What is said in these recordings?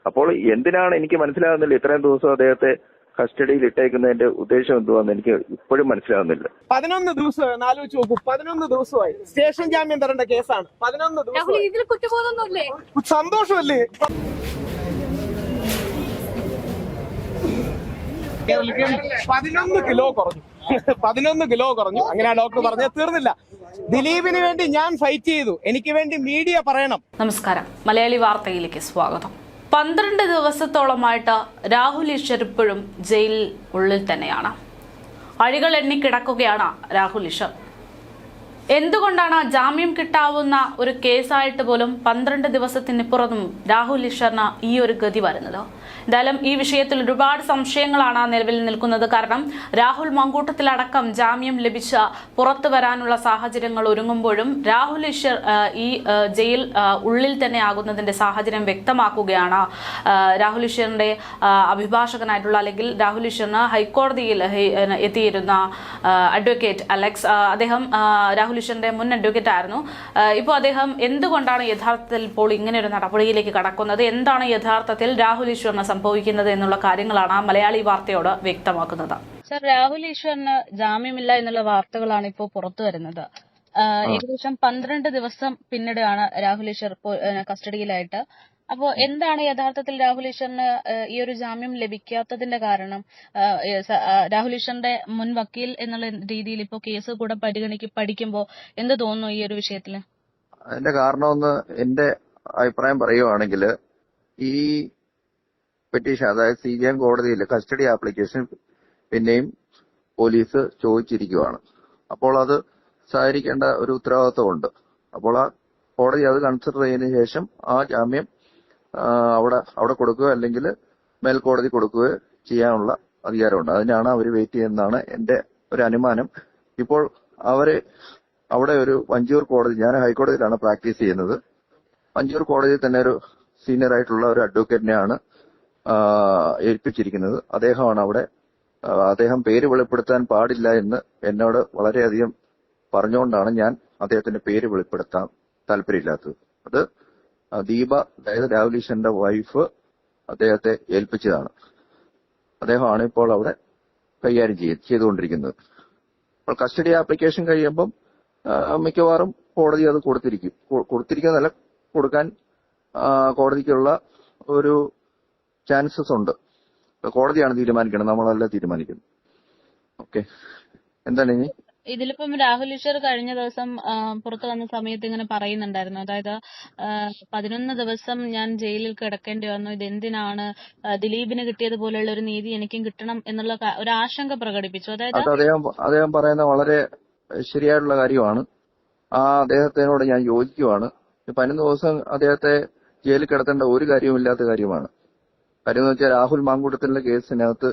അപ്പോൾ എന്തിനാണ് എനിക്ക് മനസ്സിലാകുന്നില്ല ഇത്രയും ദിവസം അദ്ദേഹത്തെ കസ്റ്റഡിയിൽ ഇട്ടേക്കുന്നതിന്റെ ഉദ്ദേശം എന്തുവാന്ന് എനിക്ക് ഇപ്പോഴും മനസ്സിലാകുന്നില്ല. 11 ദിവസം ആലോചിച്ച് നോക്കൂ. 11 ദിവസമായി സ്റ്റേഷൻ ജാമ്യം തരേണ്ട കേസാണ്. 11 ദിവസം സന്തോഷമല്ലേ? 11 കിലോ കുറഞ്ഞു. 11 കിലോ കുറഞ്ഞു. അങ്ങനെ ആ ഡോക്ടർ പറഞ്ഞത് തീർന്നില്ല. ദിലീപിന് വേണ്ടി ഞാൻ ഫൈറ്റ് ചെയ്തു. എനിക്ക് വേണ്ടി മീഡിയ പറയണം. നമസ്കാരം, മലയാളി വാർത്തയിലേക്ക് സ്വാഗതം. 12 ദിവസത്തോളമായിട്ട് രാഹുൽ ഈശ്വർ ഇപ്പോഴും ജയിലിൽ ഉള്ളിൽ തന്നെയാണ്. അഴികൾ എണ്ണിക്കിടക്കുകയാണ് രാഹുൽ ഈശ്വർ. എന്തുകൊണ്ടാണ് ജാമ്യം കിട്ടാവുന്ന ഒരു കേസായിട്ട് പോലും 12 ദിവസത്തിനിപ്പുറത്തും രാഹുൽ ഈശ്വറിന് ഈ ഒരു ഗതി വരുന്നത്? എന്തായാലും ഈ വിഷയത്തിൽ ഒരുപാട് സംശയങ്ങളാണ് നിലവിൽ നിൽക്കുന്നത്. കാരണം രാഹുൽ മങ്കൂട്ടത്തിലടക്കം ജാമ്യം ലഭിച്ച പുറത്തു വരാനുള്ള സാഹചര്യങ്ങൾ ഒരുങ്ങുമ്പോഴും രാഹുൽ ഈശ്വർ ഈ ജയിൽ ഉള്ളിൽ തന്നെ ആകുന്നതിന്റെ സാഹചര്യം വ്യക്തമാക്കുകയാണ് രാഹുൽ ഈശ്വറിന്റെ അഭിഭാഷകനായിട്ടുള്ള, അല്ലെങ്കിൽ രാഹുൽ ഈശ്വറിന് ഹൈക്കോടതിയിൽ എത്തിയിരുന്ന അഡ്വക്കേറ്റ് അലക്സ്. അദ്ദേഹം രാഹുൽ ഈശ്വറിന്റെ മുൻ അഡ്വക്കേറ്റ് ആയിരുന്നു. ഇപ്പോൾ അദ്ദേഹം എന്തുകൊണ്ടാണ് യഥാർത്ഥത്തിൽ ഇപ്പോൾ ഇങ്ങനെ ഒരു നടപടിയിലേക്ക് കടക്കുന്നത്, എന്താണ് യഥാർത്ഥത്തിൽ രാഹുൽ ഈശ്വറിന് സംഭവിക്കുന്നത് എന്നുള്ള കാര്യങ്ങളാണ് മലയാളി വാർത്തയോട് വ്യക്തമാക്കുന്നത്. സർ, രാഹുൽ ഈശ്വറിന് ജാമ്യമില്ല എന്നുള്ള വാർത്തകളാണ് ഇപ്പോൾ പുറത്തു വരുന്നത്. ഏകദേശം 12 ദിവസം പിന്നീടാണ് രാഹുൽ ഈശ്വർ കസ്റ്റഡിയിലായിട്ട്. അപ്പോ എന്താണ് യഥാർത്ഥത്തിൽ രാഹുൽ ഈശ്വറിന് ഈ ഒരു ജാമ്യം ലഭിക്കാത്തതിന്റെ കാരണം? രാഹുൽ ഈശ്വറിന്റെ മുൻ വക്കീൽ എന്നുള്ള രീതിയിൽ ഇപ്പോൾ കേസ് കൂടെ പഠിക്കുമ്പോൾ എന്ത് തോന്നുന്നു ഈ ഒരു വിഷയത്തില്? അതിന്റെ കാരണമെന്ന് എന്റെ അഭിപ്രായം പറയുവാണെങ്കിൽ, ഈ പെറ്റീഷൻ, അതായത് CJM കോടതിയിൽ കസ്റ്റഡി ആപ്ലിക്കേഷൻ പിന്നെയും പോലീസ് ചോദിച്ചിരിക്കുകയാണ്. അപ്പോൾ അത് സഹകരിക്കേണ്ട ഒരു ഉത്തരവാദിത്വമുണ്ട്. അപ്പോൾ ആ കോടതി അത് കൺസിഡർ ചെയ്തതിനു ശേഷം ആ ജാമ്യം അവിടെ കൊടുക്കുകയോ അല്ലെങ്കിൽ മേൽക്കോടതി കൊടുക്കുകയോ ചെയ്യാനുള്ള അധികാരമുണ്ട്. അതിനാണ് അവർ വെയിറ്റ് ചെയ്യുന്നതാണ് എന്റെ ഒരു അനുമാനം. ഇപ്പോൾ അവിടെ ഒരു വഞ്ചിയൂർ കോടതി, ഞാൻ ഹൈക്കോടതിയിലാണ് പ്രാക്ടീസ് ചെയ്യുന്നത്, വഞ്ചിയൂർ കോടതിയിൽ തന്നെ ഒരു സീനിയർ ആയിട്ടുള്ള ഒരു അഡ്വക്കേറ്റിനെയാണ് ഏൽപ്പിച്ചിരിക്കുന്നത്. അദ്ദേഹമാണ് അദ്ദേഹം പേര് വെളിപ്പെടുത്താൻ പാടില്ല എന്ന് എന്നോട് വളരെയധികം പറഞ്ഞുകൊണ്ടാണ് ഞാൻ അദ്ദേഹത്തിന്റെ പേര് വെളിപ്പെടുത്താൻ താല്പര്യമില്ലാത്തത്. അത് ദീപ, അതായത് രാഹുൽ ഈശ്വറിന്റെ വൈഫ്, അദ്ദേഹത്തെ ഏൽപ്പിച്ചതാണ്. അദ്ദേഹമാണ് ഇപ്പോൾ അവിടെ കൈകാര്യം ചെയ്തുകൊണ്ടിരിക്കുന്നത്. അപ്പോൾ കസ്റ്റഡി ആപ്ലിക്കേഷൻ കഴിയുമ്പം മിക്കവാറും കോടതി അത് കൊടുത്തിരിക്കുന്നതല്ല, കൊടുക്കാൻ കോടതിക്കുള്ള ഒരു ചാൻസസ് ഉണ്ട്. കോടതിയാണ് തീരുമാനിക്കുന്നത്, നമ്മളല്ല തീരുമാനിക്കുന്നത്. ഓക്കെ, എന്താണ് ഇനി ഇതിലിപ്പം രാഹുൽ ഈശ്വർ കഴിഞ്ഞ ദിവസം പുറത്തു വന്ന സമയത്ത് ഇങ്ങനെ പറയുന്നുണ്ടായിരുന്നു, അതായത് 11 ദിവസം ഞാൻ ജയിലിൽ കിടക്കേണ്ടി വന്നു, ഇതെന്തിനാണ്, ദിലീപിന് കിട്ടിയതുപോലെയുള്ള ഒരു നീതി എനിക്കും കിട്ടണം എന്നുള്ള ഒരു ആശങ്ക പ്രകടിപ്പിച്ചു. അതായത് അദ്ദേഹം പറയുന്ന വളരെ ശരിയായിട്ടുള്ള കാര്യമാണ്. അദ്ദേഹത്തിനോട് ഞാൻ യോജിക്കുവാണ്. 11 ദിവസം അദ്ദേഹത്തെ ജയിലിൽ കിടത്തേണ്ട ഒരു കാര്യവുമില്ലാത്ത കാര്യമാണ്. കാര്യം എന്ന് വെച്ചാൽ, രാഹുൽ മാങ്കൂട്ടത്തിന്റെ കേസിനകത്ത്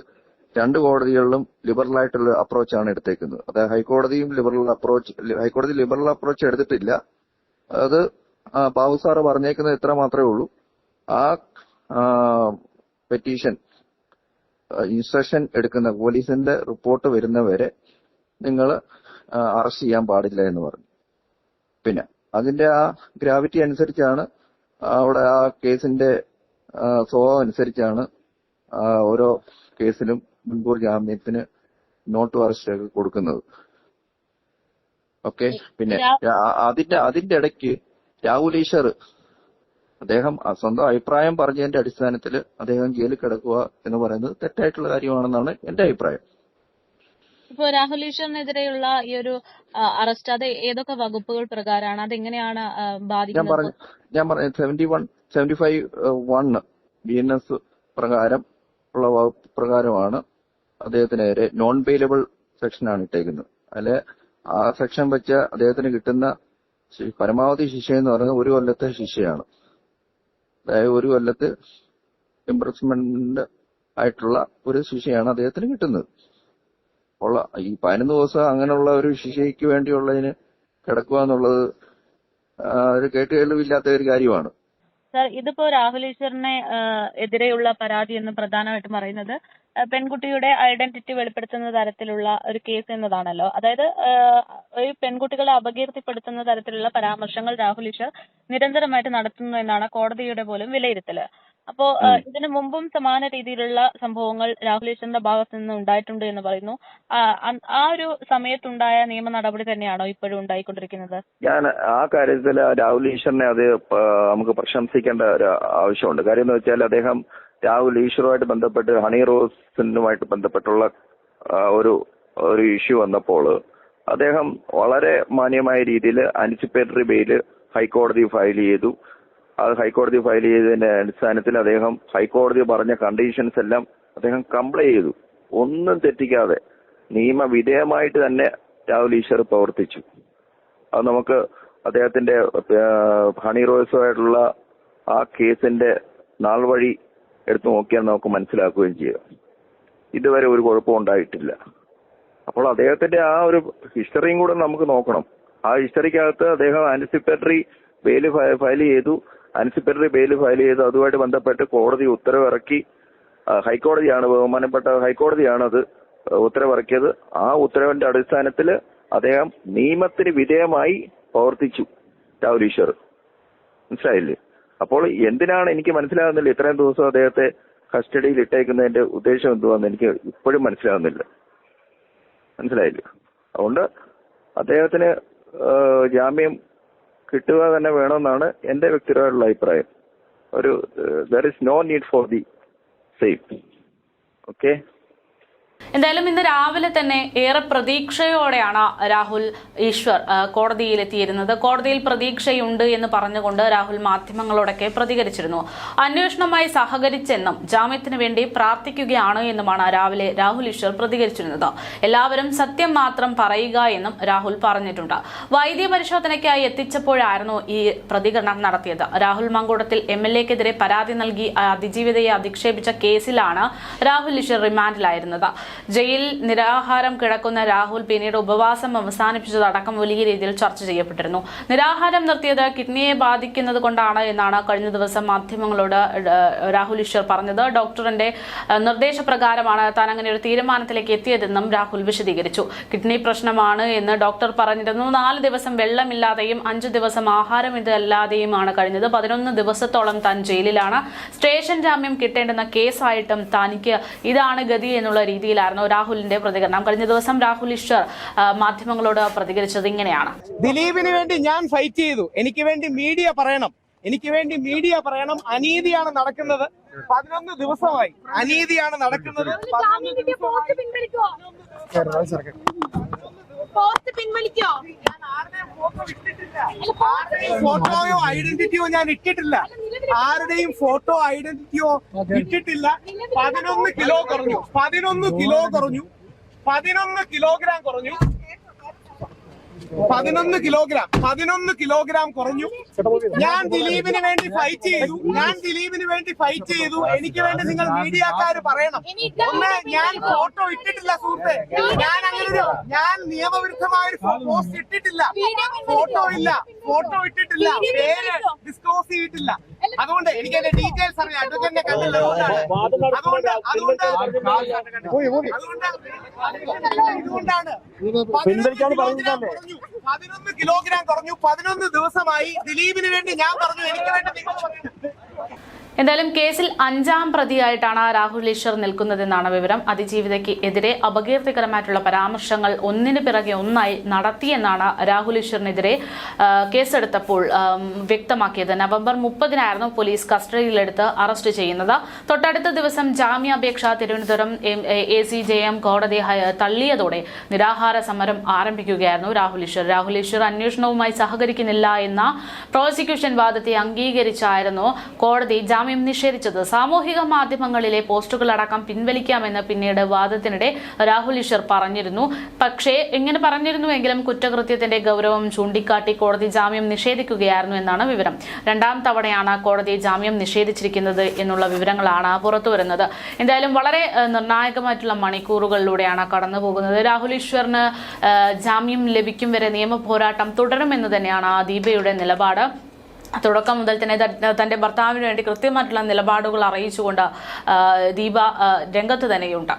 2 കോടതികളിലും ലിബറൽ ആയിട്ടുള്ള അപ്രോച്ചാണ് എടുത്തേക്കുന്നത്. അതായത് ഹൈക്കോടതി ലിബറൽ അപ്രോച്ച് എടുത്തിട്ടില്ല. അത് ബാബു സാറ് പറഞ്ഞേക്കുന്നത് ഇത്ര മാത്രമേ ഉള്ളൂ, ആ പെറ്റീഷൻ ഇൻസ്ട്രക്ഷൻ എടുക്കുന്ന പോലീസിന്റെ റിപ്പോർട്ട് വരുന്നവരെ നിങ്ങൾ അറസ്റ്റ് ചെയ്യാൻ പാടില്ല എന്ന് പറഞ്ഞു. പിന്നെ അതിന്റെ ആ ഗ്രാവിറ്റി അനുസരിച്ചാണ്, അവിടെ ആ കേസിന്റെ സ്വഭാവം അനുസരിച്ചാണ് ഓരോ കേസിലും മുൻകൂർ ജാമ്യത്തിന് നോട്ട് അറസ്റ്റ് ഒക്കെ കൊടുക്കുന്നത്. ഓക്കെ, പിന്നെ അതിന്റെ ഇടയ്ക്ക് രാഹുൽ ഈശ്വർ അദ്ദേഹം സ്വന്തം അഭിപ്രായം പറഞ്ഞതിന്റെ അടിസ്ഥാനത്തിൽ അദ്ദേഹം ജയിലിൽ കിടക്കുക എന്ന് പറയുന്നത് തെറ്റായിട്ടുള്ള കാര്യമാണെന്നാണ് എന്റെ അഭിപ്രായം. ഇപ്പൊ രാഹുൽ ഈശ്വറിനെതിരെയുള്ള ഈ ഒരു അറസ്റ്റ്, അത് ഏതൊക്കെ വകുപ്പുകൾ പ്രകാരമാണ്, അതെങ്ങനെയാണ് ബാധിക്കുന്നത്? ഞാൻ പറഞ്ഞു 75(1) BNS പ്രകാരം ഉള്ള വകുപ്പ് പ്രകാരമാണ് അദ്ദേഹത്തിനെതിരെ നോൺ ബെയിലബിൾ സെക്ഷനാണ് ഇട്ടേക്കുന്നത്. അതിലെ ആ സെക്ഷൻ വെച്ച് അദ്ദേഹത്തിന് കിട്ടുന്ന പരമാവധി ശിക്ഷ എന്ന് പറയുന്നത് 1 കൊല്ലത്തെ ശിക്ഷയാണ്. അതായത് 1 കൊല്ലത്ത് ഇംപ്രസ്മെന്റ് ആയിട്ടുള്ള ഒരു ശിക്ഷയാണ് അദ്ദേഹത്തിന് കിട്ടുന്നത്. അപ്പോൾ ഈ 11 ദിവസം അങ്ങനെയുള്ള ഒരു ശിക്ഷയ്ക്ക് വേണ്ടിയുള്ളതിന് കിടക്കുക എന്നുള്ളത് ഒരു കേട്ടുകേൾവില്ലാത്ത ഒരു കാര്യമാണ്. സർ, ഇതിപ്പോ രാഹുൽ ഈശ്വറിനെ എതിരെയുള്ള പരാതി എന്ന് പ്രധാനമായിട്ടും പറയുന്നത് പെൺകുട്ടിയുടെ ഐഡന്റിറ്റി വെളിപ്പെടുത്തുന്ന തരത്തിലുള്ള ഒരു കേസ് എന്നതാണല്ലോ. അതായത് ഈ പെൺകുട്ടികളെ അപകീർത്തിപ്പെടുത്തുന്ന തരത്തിലുള്ള പരാമർശങ്ങൾ രാഹുൽ ഈശ്വർ നിരന്തരമായിട്ട് നടത്തുന്നു എന്നാണ് കോടതിയുടെ പോലും വിലയിരുത്തല്. അപ്പോ ഇതിനു മുമ്പും സമാന രീതിയിലുള്ള സംഭവങ്ങൾ രാഹുൽ ഈശ്വറിന്റെ ഭാഗത്തു നിന്ന് ഉണ്ടായിട്ടുണ്ട് എന്ന് പറയുന്നു. ആ ഒരു സമയത്തുണ്ടായ നിയമ നടപടി തന്നെയാണോ ഇപ്പോഴും ഉണ്ടായിക്കൊണ്ടിരിക്കുന്നത്? ഞാൻ ആ കാര്യത്തിൽ രാഹുൽ ഈശ്വറിനെ അത് നമുക്ക് പ്രശംസിക്കേണ്ട ഒരു ആവശ്യമുണ്ട്. കാര്യം എന്ന് വെച്ചാൽ അദ്ദേഹം രാഹുൽ ഈശ്വറുമായിട്ട് ബന്ധപ്പെട്ട് ഹണി റോസിനുമായിട്ട് ബന്ധപ്പെട്ടുള്ള ഒരു ഇഷ്യൂ വന്നപ്പോൾ അദ്ദേഹം വളരെ മാന്യമായ രീതിയിൽ ആന്റിസിപ്പേറ്ററി ബെയിൽ ഹൈക്കോടതി ഫയൽ ചെയ്തു. അത് ഹൈക്കോടതി ഫയൽ ചെയ്തതിന്റെ അടിസ്ഥാനത്തിൽ അദ്ദേഹം ഹൈക്കോടതി പറഞ്ഞ കണ്ടീഷൻസ് എല്ലാം അദ്ദേഹം കംപ്ലൈ ചെയ്തു. ഒന്നും തെറ്റിക്കാതെ നിയമവിധേയമായിട്ട് തന്നെ രാഹുൽ ഈശ്വർ പ്രവർത്തിച്ചു. അത് നമുക്ക് അദ്ദേഹത്തിന്റെ ഹണി റോസുമായിട്ടുള്ള ആ കേസിന്റെ നാൾ വഴി എടുത്തു നോക്കിയാൽ നമുക്ക് മനസ്സിലാക്കുകയും ചെയ്യാം. ഇതുവരെ ഒരു കുഴപ്പവും ഉണ്ടായിട്ടില്ല. അപ്പോൾ അദ്ദേഹത്തിന്റെ ആ ഒരു ഹിസ്റ്ററിയും കൂടെ നമുക്ക് നോക്കണം. ആ ഹിസ്റ്ററിക്കകത്ത് അദ്ദേഹം ആന്റിസിപ്പേറ്ററി ബെയിൽ ഫയൽ ചെയ്തു. അതുമായിട്ട് ബന്ധപ്പെട്ട് കോടതി ഉത്തരവിറക്കി. ഹൈക്കോടതിയാണ്, ബഹുമാനപ്പെട്ട ഹൈക്കോടതിയാണ് അത് ഉത്തരവിറക്കിയത്. ആ ഉത്തരവിന്റെ അടിസ്ഥാനത്തിൽ അദ്ദേഹം നിയമത്തിന് വിധേയമായി പ്രവർത്തിച്ചു രാഹുൽ ഈശ്വർ. മനസ്സിലായില്ലേ? അപ്പോൾ എന്തിനാണ് എനിക്ക് മനസ്സിലാകുന്നില്ല ഇത്രയും ദിവസം അദ്ദേഹത്തെ കസ്റ്റഡിയിൽ ഇട്ടേക്കുന്നതിന്റെ ഉദ്ദേശം എന്തുവാന്ന് എനിക്ക് ഇപ്പോഴും മനസ്സിലാകുന്നില്ല. മനസ്സിലായില്ലേ? അതുകൊണ്ട് അദ്ദേഹത്തിന് ജാമ്യം കിട്ടുക തന്നെ വേണമെന്നാണ് എന്റെ വ്യക്തിപരമായിട്ടുള്ള അഭിപ്രായം. there is no need for the same. Okay. എന്തായാലും ഇന്ന് രാവിലെ തന്നെ ഏറെ പ്രതീക്ഷയോടെയാണ് രാഹുൽ ഈശ്വർ കോടതിയിലെത്തിയിരുന്നത്. കോടതിയിൽ പ്രതീക്ഷയുണ്ട് എന്ന് പറഞ്ഞുകൊണ്ട് രാഹുൽ മാധ്യമങ്ങളോടൊക്കെ പ്രതികരിച്ചിരുന്നു. അന്വേഷണവുമായി സഹകരിച്ചെന്നും ജാമ്യത്തിന് വേണ്ടി പ്രാർത്ഥിക്കുകയാണ് എന്നുമാണ് രാവിലെ രാഹുൽ ഈശ്വർ പ്രതികരിച്ചിരുന്നത്. എല്ലാവരും സത്യം മാത്രം പറയുക എന്നും രാഹുൽ പറഞ്ഞിട്ടുണ്ട്. വൈദ്യ പരിശോധനയ്ക്കായി എത്തിച്ചപ്പോഴായിരുന്നു ഈ പ്രതികരണം നടത്തിയത്. രാഹുൽ മങ്കൂടത്തിൽ MLA-ക്കെതിരെ പരാതി നൽകി അതിജീവിതയെ അധിക്ഷേപിച്ച കേസിലാണ് രാഹുൽ ഈശ്വർ റിമാൻഡിലായിരുന്നത്. ജയിൽ നിരാഹാരം കിടക്കുന്ന രാഹുൽ പിന്നീട് ഉപവാസം അവസാനിപ്പിച്ചതടക്കം വലിയ രീതിയിൽ ചർച്ച ചെയ്യപ്പെട്ടിരുന്നു. നിരാഹാരം നിർത്തിയത് കിഡ്നിയെ ബാധിക്കുന്നത് കൊണ്ടാണ് എന്നാണ് കഴിഞ്ഞ ദിവസം മാധ്യമങ്ങളോട് രാഹുൽ ഈശ്വർ പറഞ്ഞത്. ഡോക്ടറിന്റെ നിർദ്ദേശപ്രകാരമാണ് താൻ അങ്ങനെ ഒരു തീരുമാനത്തിലേക്ക് എത്തിയതെന്നും രാഹുൽ വിശദീകരിച്ചു. കിഡ്നി പ്രശ്നമാണ് എന്ന് ഡോക്ടർ പറഞ്ഞിരുന്നു. 4 ദിവസം വെള്ളമില്ലാതെയും 5 ദിവസം ആഹാരം ഇതല്ലാതെയുമാണ് കഴിഞ്ഞത്. 11 ദിവസത്തോളം താൻ ജയിലിലാണ്. സ്റ്റേഷൻ ജാമ്യം കിട്ടേണ്ടുന്ന കേസായിട്ടും തനിക്ക് ഇതാണ് ഗതി എന്നുള്ള രീതിയിലായിരുന്നു രാഹുലിന്റെ പ്രതികരണം. കഴിഞ്ഞ ദിവസം രാഹുൽ ഈശ്വർ മാധ്യമങ്ങളോട് പ്രതികരിച്ചത് ഇങ്ങനെയാണ്. ദിലീപിന് വേണ്ടി ഞാൻ ഫൈറ്റ് ചെയ്തു. എനിക്ക് വേണ്ടി മീഡിയ പറയണം. അനീതിയാണ് നടക്കുന്നത്. 11 ദിവസമായി അനീതിയാണ് നടക്കുന്നത്. ഫോട്ടോയോ ഐഡന്റിറ്റിയോ ഞാൻ ഇട്ടിട്ടില്ല. ആരുടെയും ഫോട്ടോ ഐഡന്റിറ്റിയോ ഇട്ടിട്ടില്ല. 11 കിലോ കുറഞ്ഞു. 11 കിലോഗ്രാം കുറഞ്ഞു. 11 കിലോഗ്രാം കുറഞ്ഞു. ഞാൻ ദിലീപിന് വേണ്ടി ഫൈറ്റ് ചെയ്തു. എനിക്ക് വേണ്ടി നിങ്ങൾ മീഡിയക്കാര് പറയണം. ഒന്ന്, ഞാൻ ഫോട്ടോ ഇട്ടിട്ടില്ല സുഹൃത്തെ. ഞാൻ നിയമവിരുദ്ധമായ ഒരു പോസ്റ്റ് ഇട്ടിട്ടില്ല. ഫോട്ടോ ഇട്ടിട്ടില്ല. പേര് ഡിസ്ക്ലോസ് ചെയ്തിട്ടില്ല. അതുകൊണ്ട് എനിക്ക് എന്റെ ഡീറ്റെയിൽസ് അറിയാം. അഡ്വക്കേറ്റിനെ കണ്ടില്ല. ഇതുകൊണ്ടാണ് 11 കിലോഗ്രാം കുറഞ്ഞു. 11 ദിവസമായി ദിലീപിന് വേണ്ടി ഞാൻ പറഞ്ഞു. എനിക്ക് വേണ്ടി നിങ്ങൾ പറഞ്ഞു. എന്തായാലും കേസിൽ 5ാം പ്രതിയായിട്ടാണ് രാഹുൽ ഈശ്വർ നിൽക്കുന്നതെന്നാണ് വിവരം. അതിജീവിതയ്ക്ക് എതിരെ അപകീർത്തികരമായിട്ടുള്ള പരാമർശങ്ങൾ ഒന്നിനു പിറകെ ഒന്നായി നടത്തിയെന്നാണ് രാഹുൽ ഈശ്വറിനെതിരെ കേസെടുത്തപ്പോൾ വ്യക്തമാക്കിയത്. നവംബർ 30-നായിരുന്നു പോലീസ് കസ്റ്റഡിയിലെടുത്ത് അറസ്റ്റ് ചെയ്യുന്നത്. തൊട്ടടുത്ത ദിവസം ജാമ്യാപേക്ഷ തിരുവനന്തപുരം ACJM കോടതി തള്ളിയതോടെ നിരാഹാര സമരം ആരംഭിക്കുകയായിരുന്നു രാഹുൽ ഈശ്വർ അന്വേഷണവുമായി സഹകരിക്കുന്നില്ല എന്ന പ്രോസിക്യൂഷൻ വാദത്തെ അംഗീകരിച്ചായിരുന്നു കോടതി ജാമ്യം നിഷേധിച്ചത്. സാമൂഹിക മാധ്യമങ്ങളിലെ പോസ്റ്റുകളടക്കം പിൻവലിക്കാമെന്ന് പിന്നീട് വാദത്തിനിടെ രാഹുൽ ഈശ്വർ പറഞ്ഞിരുന്നു. പക്ഷേ ഇങ്ങനെ പറഞ്ഞിരുന്നുവെങ്കിലും കുറ്റകൃത്യത്തിന്റെ ഗൗരവം ചൂണ്ടിക്കാട്ടി കോടതി ജാമ്യം നിഷേധിക്കുകയായിരുന്നു എന്നാണ് വിവരം. 2ാം തവണയാണ് കോടതി ജാമ്യം നിഷേധിച്ചിരിക്കുന്നത് എന്നുള്ള വിവരങ്ങളാണ് പുറത്തുവരുന്നത്. എന്തായാലും വളരെ നിർണായകമായിട്ടുള്ള മണിക്കൂറുകളിലൂടെയാണ് കടന്നു പോകുന്നത്. രാഹുൽ ഈശ്വറിന് ജാമ്യം ലഭിക്കും വരെ നിയമ പോരാട്ടം തുടരുമെന്ന് തന്നെയാണ് ദീപയുടെ നിലപാട്. തുടക്കം മുതൽ തന്നെ തന്റെ ഭർത്താവിന് വേണ്ടി കൃത്യമായിട്ടുള്ള നിലപാടുകൾ അറിയിച്ചുകൊണ്ട് ദീപ രംഗത്ത് തന്നെയുണ്ട്.